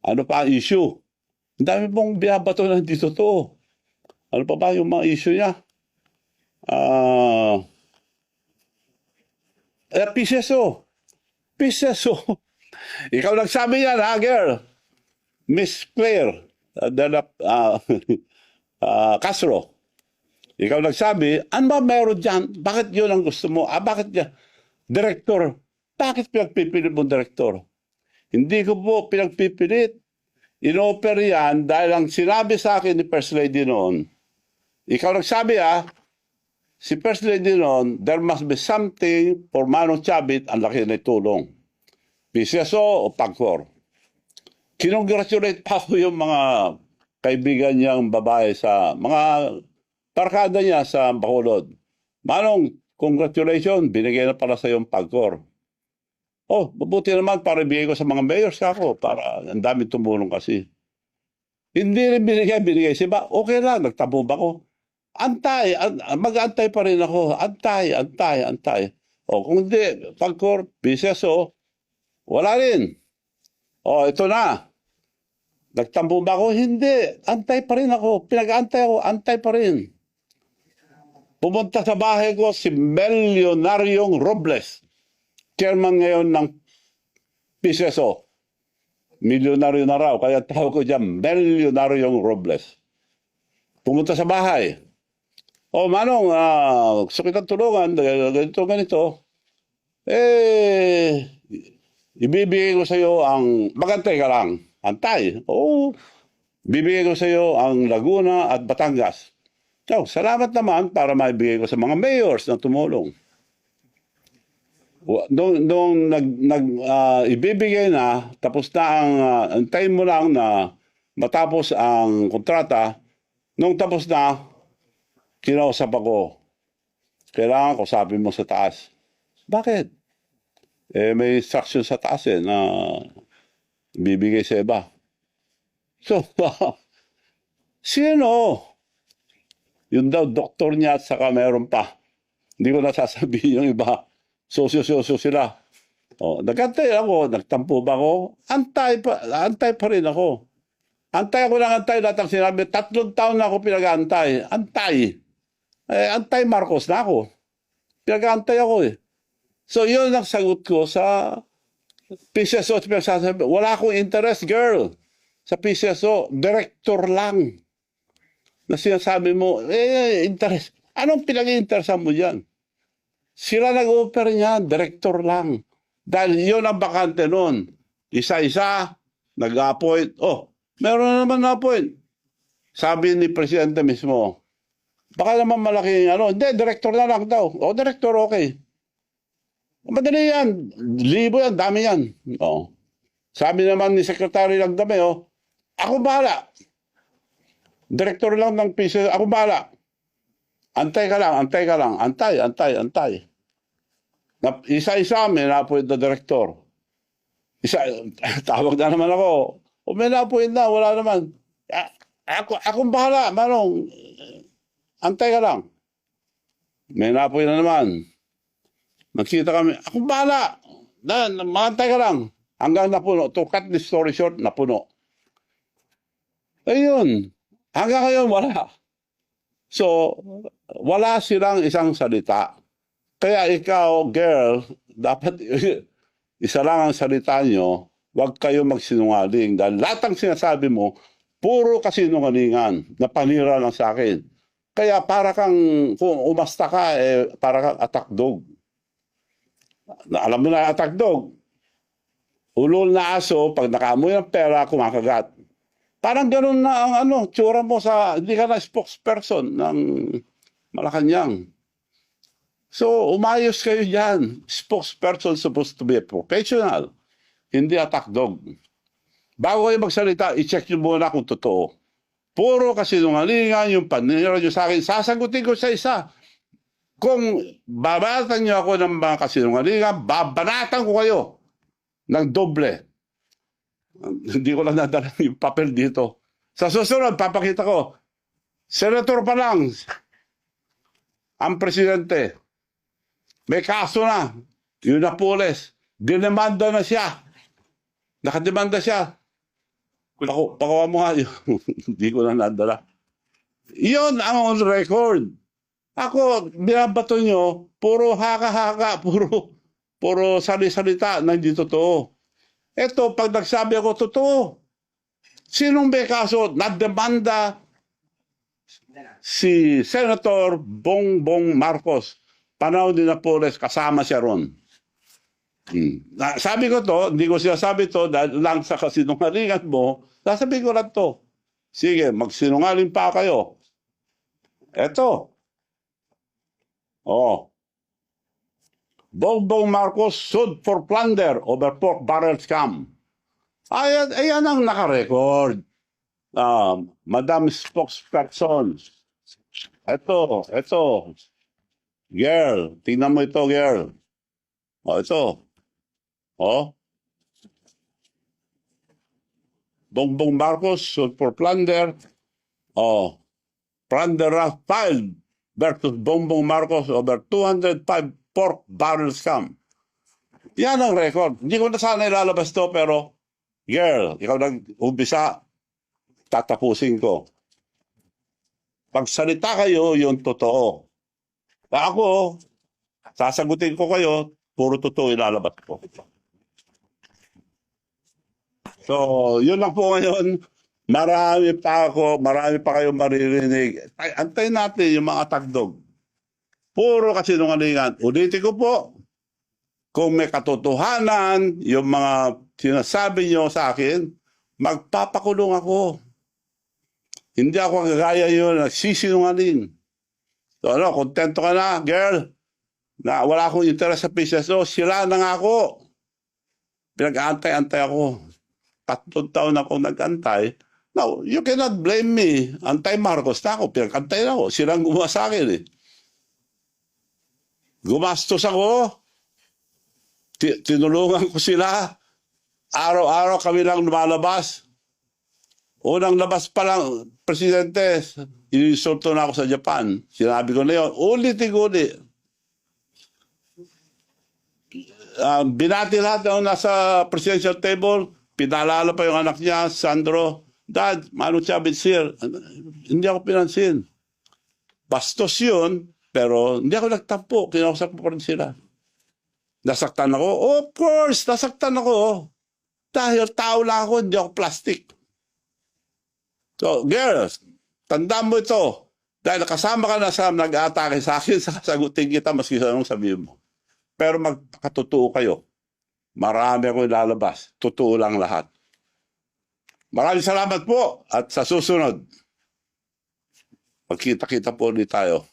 Ano pa ang issue? Ang dami mong binabato na hindi totoo. Ano pa ba yung mga issue niya? Ah, PCSO. PCSO. Ikaw nagsabi yan, ha, girl? Miss Claire Castro. Ikaw nagsabi, ano ba meron dyan? Bakit yun ang gusto mo? Bakit yan? Direktor. Bakit pinagpipilit mo direktor? Hindi ko po pinagpipilit. In-offer yan dahil ang sinabi sa akin ni First Lady noon, ikaw nagsabi si First Lady noon, there must be something for Manong Chavit ang laki na tulong. PCSO o PAGCOR. Kinongratulate pa ko yung mga kaibigan niyang babae sa mga tarkada niya sa Bacolod. Manong, congratulations, binigay na pala sa yung PAGCOR. Oh, mabuti naman para ibigay ko sa mga mayors ako para ang dami tumulong kasi. Hindi rin binigay. Siba, okay lang, nagtabo ba ko? Antay, mag-antay pa rin ako. Antay. O kung hindi, PAGCOR, PCSO, wala rin. O, ito na. Nagtambo ba ako? Hindi. Antay pa rin ako. Pinag-antay ako, antay pa rin. Pumunta sa bahay ko si Melionaryong Robles. Chairman ngayon ng PCSO. Milyonaryo na raw, kaya tawag ko dyan, Melionaryong Robles. Pumunta sa bahay. O Manong, gusto kitang tulungan, ganito. Ibibigay ko sa iyo ang, magantay ka lang, antay. Oo, bibigay ko sa iyo ang Laguna at Batangas. So, salamat naman para maibigay ko sa mga mayors na tumulong. Nung ibibigay na, tapos na antayin mo lang na matapos ang kontrata, nung tapos na, kinausap ako. Kailangan kausapin mo sa taas. Bakit? May instruction sa taas na bibigay sa iba. So, sino? Yun daw, doktor niya at saka meron pa. Hindi ko nasasabihin yung iba. Sosyo sila. Nagantay ako, nagtampo ba ako? Antay pa rin ako. Antay lahat ang sinabi. 3 taon na ako pinag-antay. Antay Marcos na ako. Pinag-antay ako . So yun ang sagot ko sa PCSO. Wala akong interest, girl. Sa PCSO, director lang. Na sinasabi mo, interest. Anong pinag-interesan mo dyan? Sila nag-offer niya, director lang. Dahil yun ang bakante noon. Isa-isa, nag-appoint. Meron na naman na-appoint. Sabi ni Presidente mismo, baka naman malaking hindi, director na lang daw. Director, okay. Madali yan. Libo yan, dami yan. Sabi naman ni Secretary Lagdame, ako bahala. Director lang ng PCSO, ako bahala. Antay ka lang. Antay. Isa-isa, may na-appoint na director. Tawag na naman ako. May na-appoint na, wala naman. Akong bahala, Manong. Antay ka lang. May na-appoint na naman. Magkita kami, akong bahala. Magantay ka lang. Hanggang napuno. To cut the story short, napuno. Ayun. Hanggang ngayon, wala. So, wala silang isang salita. Kaya ikaw, girl, dapat isa lang ang salita nyo, huwag kayo magsinungaling. Dahil lahat ng sinasabi mo, puro kasinungalingan na panira lang sa akin. Kaya para kang, kung umasta ka, para kang attack dog. Alam mo na attack dog. Ulol na aso, pag nakaamoy ng pera, kumakagat. Parang ganun na ang tsura mo hindi ka na spokesperson ng Malacanang. So, umayos kayo dyan. Spokesperson supposed to be a professional, hindi attack dog. Bago kayo magsalita, i-check nyo muna kung totoo. Puro kasinungalingan yung panira nyo sa akin. Sasagutin ko sa isa. Kung babanatan nyo ako ng mga kasinungalingan, babanatan ko kayo ng doble. Hindi ko lang nadala yung papel dito. Sa susunod, papakita ko. Senator pa lang ang presidente. May kaso na. Yun na pulis. Dinemanda na siya. Nakademanda siya. Pakuha mo nga yun. Hindi ko na nadala. Yun ang on record. Ako, binabato nyo, puro haka-haka, puro sali-salita na hindi totoo. Ito, pag nagsabi ako, totoo. Sinong may kaso? Nademanda si Senator Bongbong Marcos. Panahon ni Napoles, kasama siya ron. Sabi ko to, hindi ko sinasabi to dahil lang sa kasinungalingan mo, sasabihin ko lang to. Sige, magsinungaling pa kayo. Eto. Oh. Bongbong Marcos sued for plunder over pork barrel scam. Ayan ang nakarecord. Madam Spokesperson. Ito. Girl, tingnan mo ito, girl. Ito. Bongbong Marcos sued for plunder. Plunder filed versus Bongbong Marcos over 205 pork barrel scam. Yan ang record. Hindi ko na sana ilalabas to, pero girl, ikaw nag-umpisa, tatapusin ko. Pagsalita kayo, yung totoo. Ako, sasagutin ko kayo, puro totoo ilalabas ko. So, yun lang po ngayon. Marami pa kayong maririnig. Antayin natin yung mga tagdog. Puro kasinungalingan. Ulitin ko po, kung may katotohanan, yung mga sinasabi nyo sa akin, magpapakulong ako. Hindi ako kagaya yun, nagsisinungaling. So kontento ka na, girl, na wala akong interest sa PCSO, sila na nga ako. Pinag-antay-antay ako. 3 taon akong nag-antay. Now, you cannot blame me. Antay Marcos na ako, pinag-antay na ako. Silang gumawa sa akin eh. Gumastos ako. Tinulungan ko sila. Araw-araw kami lang lumalabas. Unang labas pa lang, Presidente, inisulto na ako sa Japan. Sinabi ko na yun, ulit-ulit. Binati lahat na nasa presidential table, pinalala pa yung anak niya, Sandro, Dad, Manu Chavez here. Hindi ako pinansin. Bastos yun, pero hindi ako nagtampo. Kinausap ko pa rin sila. Nasaktan ako? Of course, nasaktan ako. Dahil tao lang ako, hindi ako plastic. So, girls, tandaan mo ito. Dahil nakasama ka na sa nag-aatake sa akin, sasagutin kita maski sa anong sabihin mo. Pero magpakatotoo kayo. Marami ako ilalabas. Totoo lang lahat. Maraming salamat po at sa susunod, magkita-kita po ulit tayo.